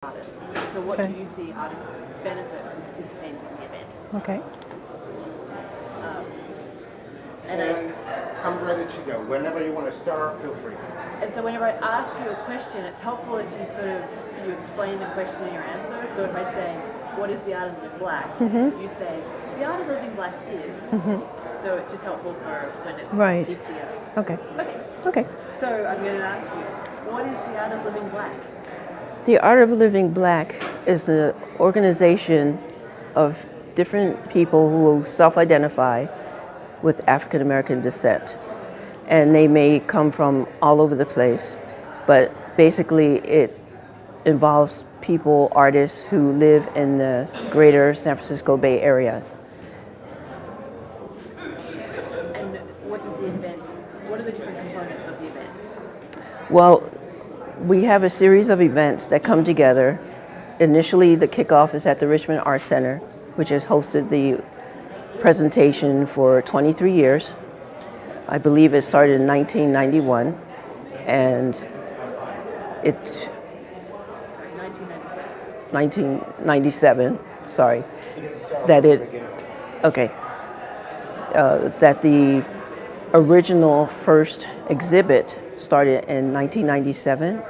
artists. So what Okay. do you see artists benefit from participating in the event? Okay. And I'm ready to go. Whenever you want to start, feel free. so whenever I ask you a question, it's helpful if you explain the question in your answer. So if I say, what is the art of living black? You say, the art of living black is. So it's just helpful for when it's Right. pieced together. Okay. Okay. Okay. So I'm going to ask you, what is the art of living black? The Art of Living Black is an organization of different people who self-identify with African American descent. And they may come from all over the place, but basically it involves people, artists who live in the greater San Francisco Bay Area. And what does the event, what are the different components of the event? Well, we have a series of events that come together. Initially, the kickoff is at the Richmond Arts Center, which has hosted the presentation for 23 years. I believe it started in 1991, and it 1997. Sorry, that it okay. That the original first exhibit started in 1997,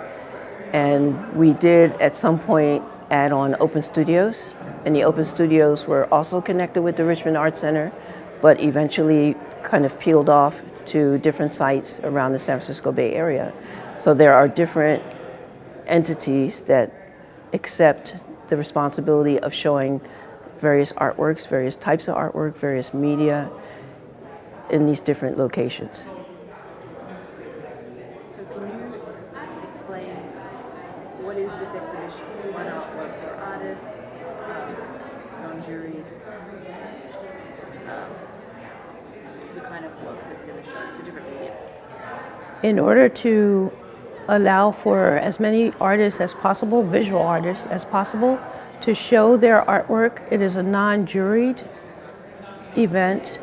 and we did at some point add on open studios, and the open studios were also connected with the Richmond Arts Center, but eventually kind of peeled off to different sites around the San Francisco Bay Area. So there are different entities that accept the responsibility of showing various artworks, various types of artwork, various media in these different locations. So can you explain what is this exhibition? One artwork per artist, non-juried, the kind of work that's in the show, the different mediums. In order to allow for as many artists as possible, visual artists as possible, to show their artwork, it is a non-juried event,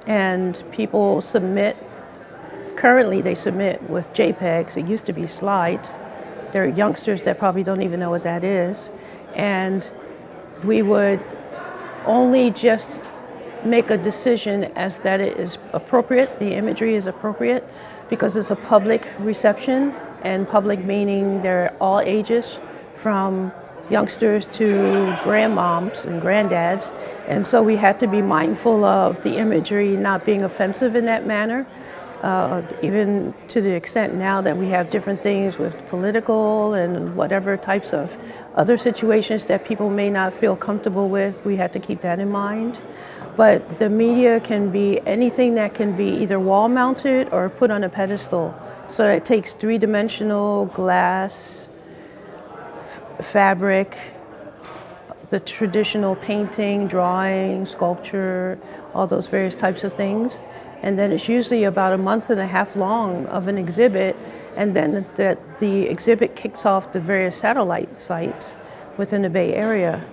and people submit. Currently they submit with JPEGs. It used to be slides. There are youngsters that probably don't even know what that is, and we would only just make a decision as that it is appropriate, the imagery is appropriate, because it's a public reception, and public meaning they're all ages, from youngsters to grandmoms and granddads. And so we had to be mindful of the imagery not being offensive in that manner, even to the extent now that we have different things with political and whatever types of other situations that people may not feel comfortable with. We had to keep that in mind. But the media can be anything that can be either wall mounted or put on a pedestal. So it takes three-dimensional glass, fabric, the traditional painting, drawing, sculpture, all those various types of things. And then it's usually about a month and a half long of an exhibit, and then the exhibit kicks off the various satellite sites within the Bay Area.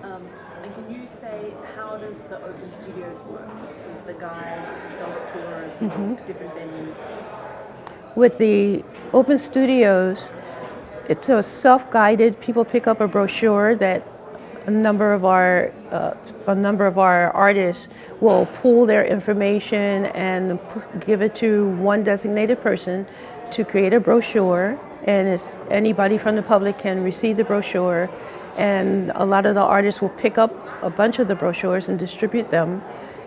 And can you say, how does the open studios work? The guides, self-tour, different venues? With the open studios, it's a self-guided. People pick up a brochure that a number of our artists will pull their information and give it to one designated person to create a brochure, and anybody from the public can receive the brochure, and a lot of the artists will pick up a bunch of the brochures and distribute them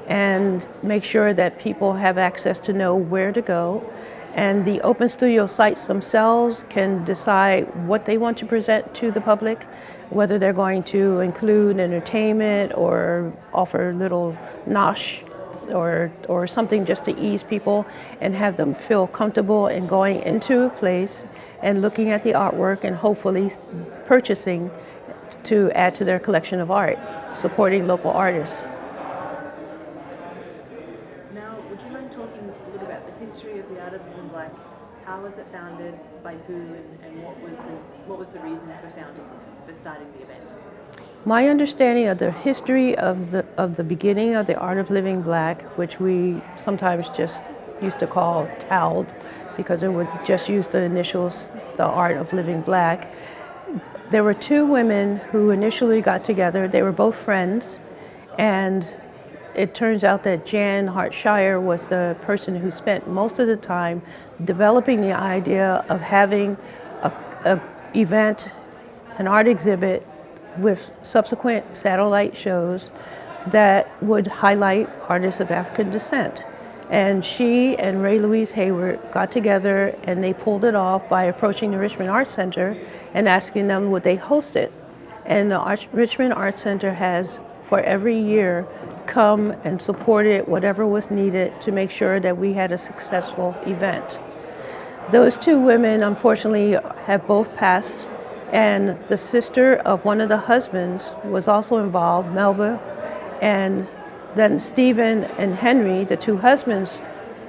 and make sure that people have access to know where to go. And the open studio sites themselves can decide what they want to present to the public, whether they're going to include entertainment or offer little nosh or something just to ease people and have them feel comfortable in going into a place and looking at the artwork and hopefully purchasing to add to their collection of art, supporting local artists. So now, would you mind talking a little about the history of the Art of Living Black? How was it founded, by who, and what was the reason for starting the event? My understanding of the history of the beginning of the Art of Living Black, which we sometimes just used to call TALD because it would just use the initials, the Art of Living Black. There were two women who initially got together. They were both friends, and it turns out that Jan Hartshire was the person who spent most of the time developing the idea of having a event, an art exhibit with subsequent satellite shows that would highlight artists of African descent. And she and Ray Louise Hayward got together and they pulled it off by approaching the Richmond Arts Center and asking them would they host it. And the Richmond Arts Center has, for every year, come and supported whatever was needed to make sure that we had a successful event. Those two women, unfortunately, have both passed, and the sister of one of the husbands was also involved, Melba, and then Stephen and Henry, the two husbands,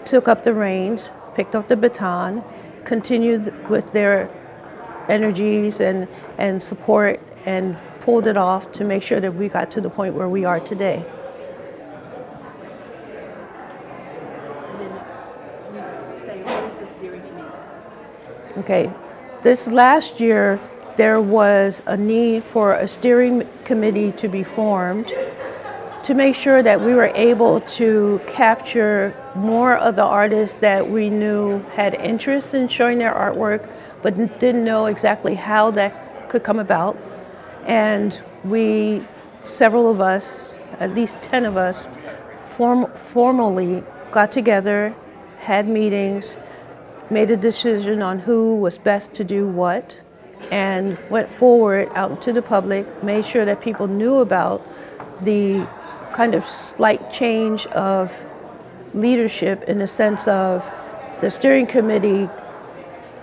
took up the reins, picked up the baton, continued with their energies and support, and pulled it off to make sure that we got to the point where we are today. And then you say, what is the steering committee? Okay, this last year there was a need for a steering committee to be formed to make sure that we were able to capture more of the artists that we knew had interest in showing their artwork, but didn't know exactly how that could come about. And we, several of us, at least 10 of us, formally got together, had meetings, made a decision on who was best to do what, and went forward out into the public, made sure that people knew about the kind of slight change of leadership in the sense of the steering committee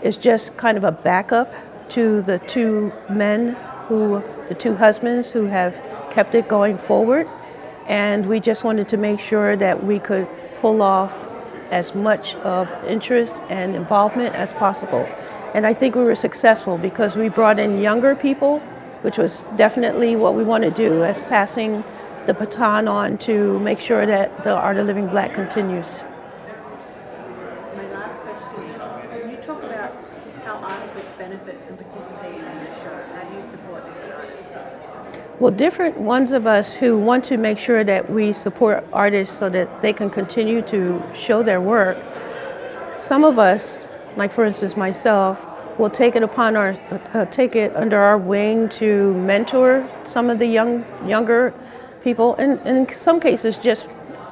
is just kind of a backup to the two men the two husbands who have kept it going forward. And we just wanted to make sure that we could pull off as much of interest and involvement as possible. And I think we were successful because we brought in younger people, which was definitely what we want to do as passing the baton on to make sure that the Art of Living Black continues. My last question is, can you talk about how artists benefit from participating in the show? How do you support different artists? Well, different ones of us who want to make sure that we support artists so that they can continue to show their work. Some of us, like for instance myself, will take it under our wing to mentor some of the younger people, and in some cases just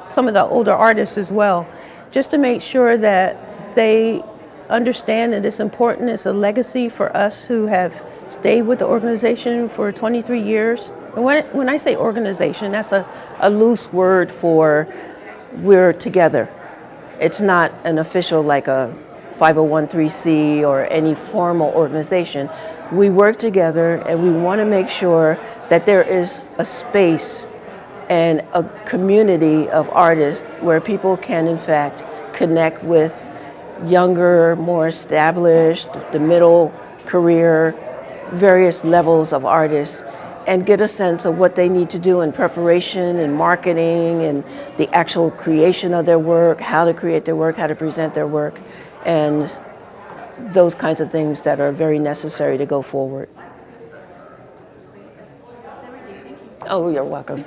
some of the older artists as well, just to make sure that they understand that it's important. It's a legacy for us who have stayed with the organization for 23 years. And when I say organization, that's a loose word for we're together. It's not an official like a 501(c)(3) or any formal organization. We work together and we want to make sure that there is a space and a community of artists where people can in fact connect with younger, more established, the middle career, various levels of artists, and get a sense of what they need to do in preparation and marketing and the actual creation of their work, how to create their work, how to present their work, and those kinds of things that are very necessary to go forward. That's everything. Thank you. Oh, you're welcome.